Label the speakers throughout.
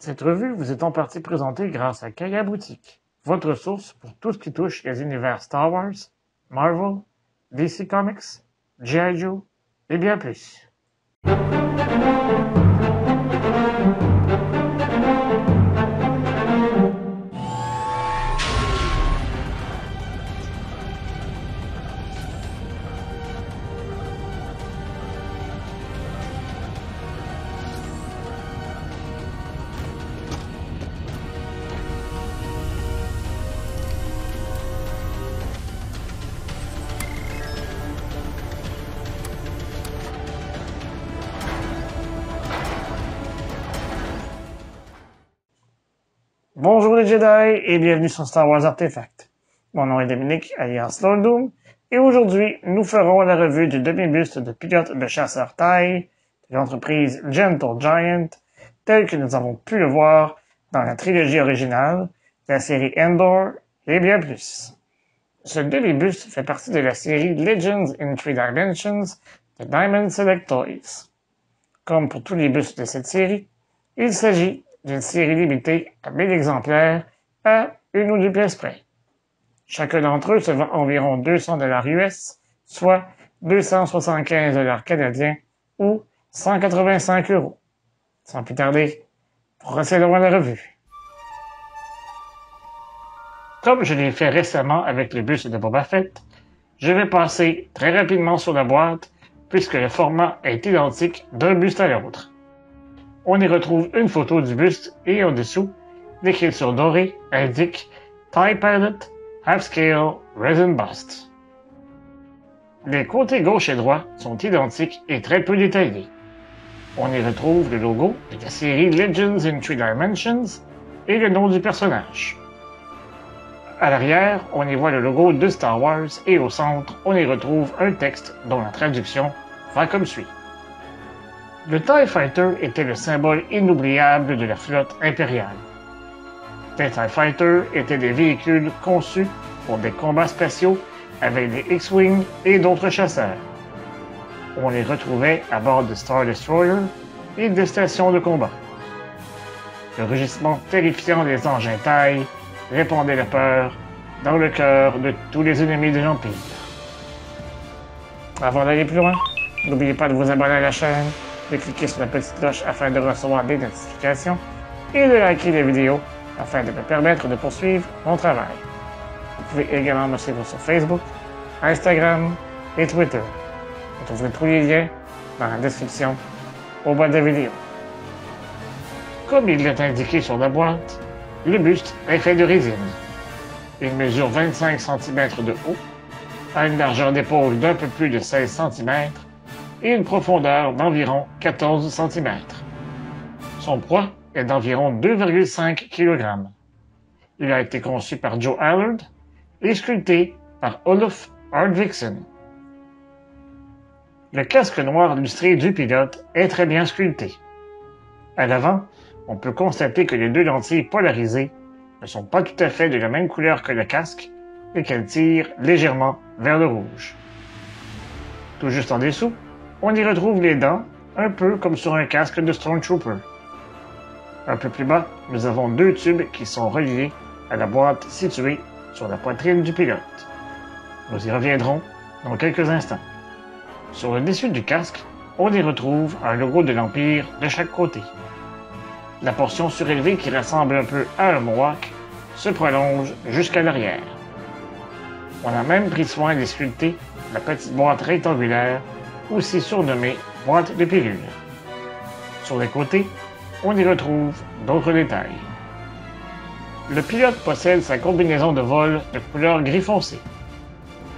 Speaker 1: Cette revue vous est en partie présentée grâce à Kaya Boutique, votre source pour tout ce qui touche les univers Star Wars, Marvel, DC Comics, G.I. Joe et bien plus. Bonjour les Jedi et bienvenue sur Star Wars Artefact. Mon nom est Dominique, alias Lord Doom, et aujourd'hui, nous ferons la revue du demi-buste de pilote de chasseur TIE de l'entreprise Gentle Giant, tel que nous avons pu le voir dans la trilogie originale, la série Endor et bien plus. Ce demi-buste fait partie de la série Legends in Three Dimensions de Diamond Select Toys. Comme pour tous les bustes de cette série, il s'agit d'une série limitée à 1000 exemplaires à une ou deux pièces près. Chacun d'entre eux se vend environ 200 $ US, soit 275 $ canadiens ou 185 €. Sans plus tarder, procédons à la revue. Comme je l'ai fait récemment avec le buste de Boba Fett, je vais passer très rapidement sur la boîte puisque le format est identique d'un buste à l'autre. On y retrouve une photo du buste et en dessous, l'écriture dorée indique TIE Pilot Half Scale Resin Bust. Les côtés gauche et droit sont identiques et très peu détaillés. On y retrouve le logo de la série Legends in Three Dimensions et le nom du personnage. À l'arrière, on y voit le logo de Star Wars et au centre, on y retrouve un texte dont la traduction va comme suit. Le TIE Fighter était le symbole inoubliable de la flotte impériale. Les TIE Fighters étaient des véhicules conçus pour des combats spatiaux avec des X-Wing et d'autres chasseurs. On les retrouvait à bord de Star Destroyer et de stations de combat. Le rugissement terrifiant des engins TIE répandait la peur dans le cœur de tous les ennemis de l'Empire. Avant d'aller plus loin, n'oubliez pas de vous abonner à la chaîne, de cliquer sur la petite cloche afin de recevoir des notifications et de liker la vidéo afin de me permettre de poursuivre mon travail. Vous pouvez également me suivre sur Facebook, Instagram et Twitter. Vous trouverez tous les liens dans la description au bas de la vidéo. Comme il est indiqué sur la boîte, le buste est fait de résine. Il mesure 25 cm de haut, a une largeur d'épaule d'un peu plus de 16 cm et une profondeur d'environ 14 cm. Son poids est d'environ 2,5 kg. Il a été conçu par Joe Allard et sculpté par Olof Arnviksson. Le casque noir lustré du pilote est très bien sculpté. À l'avant, on peut constater que les deux lentilles polarisées ne sont pas tout à fait de la même couleur que le casque et qu'elles tirent légèrement vers le rouge. Tout juste en dessous, on y retrouve les dents, un peu comme sur un casque de Stormtrooper. Un peu plus bas, nous avons deux tubes qui sont reliés à la boîte située sur la poitrine du pilote. Nous y reviendrons dans quelques instants. Sur le dessus du casque, on y retrouve un logo de l'Empire de chaque côté. La portion surélevée qui ressemble un peu à un mohawk se prolonge jusqu'à l'arrière. On a même pris soin de sculpter la petite boîte rectangulaire, aussi surnommée boîte de pilule. Sur les côtés, on y retrouve d'autres détails. Le pilote possède sa combinaison de vol de couleur gris foncé.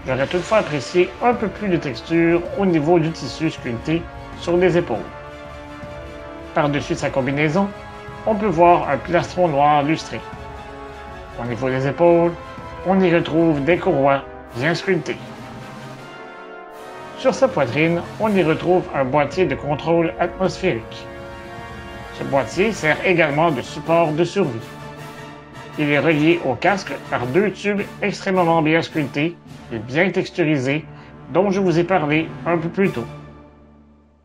Speaker 1: J'aurais toutefois apprécié un peu plus de texture au niveau du tissu sculpté sur les épaules. Par-dessus sa combinaison, on peut voir un plastron noir lustré. Au niveau des épaules, on y retrouve des courroies bien sculptées. Sur sa poitrine, on y retrouve un boîtier de contrôle atmosphérique. Ce boîtier sert également de support de survie. Il est relié au casque par deux tubes extrêmement bien sculptés et bien texturisés dont je vous ai parlé un peu plus tôt.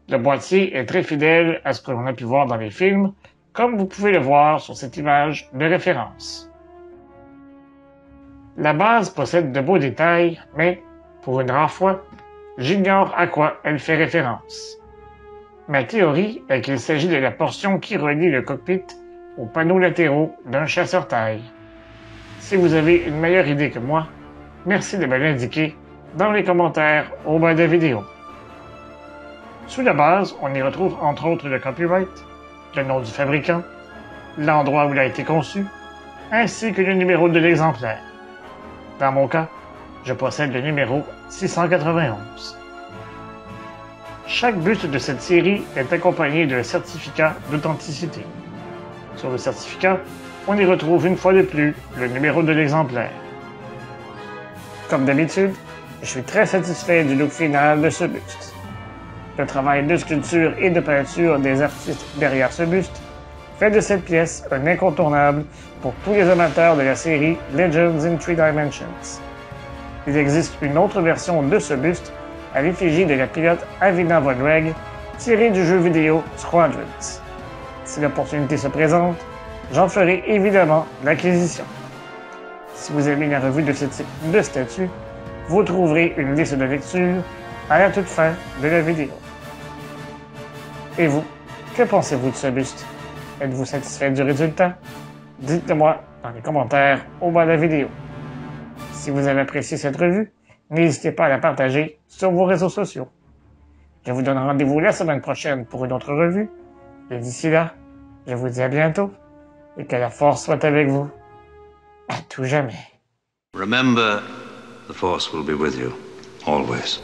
Speaker 1: Le boîtier est très fidèle à ce que l'on a pu voir dans les films, comme vous pouvez le voir sur cette image de référence. La base possède de beaux détails, mais, pour une rare fois, j'ignore à quoi elle fait référence. Ma théorie est qu'il s'agit de la portion qui relie le cockpit aux panneaux latéraux d'un chasseur-taille. Si vous avez une meilleure idée que moi, merci de me l'indiquer dans les commentaires au bas de la vidéo. Sous la base, on y retrouve entre autres le copyright, le nom du fabricant, l'endroit où il a été conçu, ainsi que le numéro de l'exemplaire. Dans mon cas, je possède le numéro 691. Chaque buste de cette série est accompagné d'un certificat d'authenticité. Sur le certificat, on y retrouve une fois de plus le numéro de l'exemplaire. Comme d'habitude, je suis très satisfait du look final de ce buste. Le travail de sculpture et de peinture des artistes derrière ce buste fait de cette pièce un incontournable pour tous les amateurs de la série Legends in 3 Dimensions. Il existe une autre version de ce buste à l'effigie de la pilote Avina Von Weg, tirée du jeu vidéo Squadrons. Si l'opportunité se présente, j'en ferai évidemment l'acquisition. Si vous aimez la revue de ce type de statue, vous trouverez une liste de lecture à la toute fin de la vidéo. Et vous, que pensez-vous de ce buste? Êtes-vous satisfait du résultat? Dites-le moi dans les commentaires au bas de la vidéo. Si vous avez apprécié cette revue, n'hésitez pas à la partager sur vos réseaux sociaux. Je vous donne rendez-vous la semaine prochaine pour une autre revue. Et d'ici là, je vous dis à bientôt et que la force soit avec vous. À tout jamais.
Speaker 2: Remember, the force will be with you, always.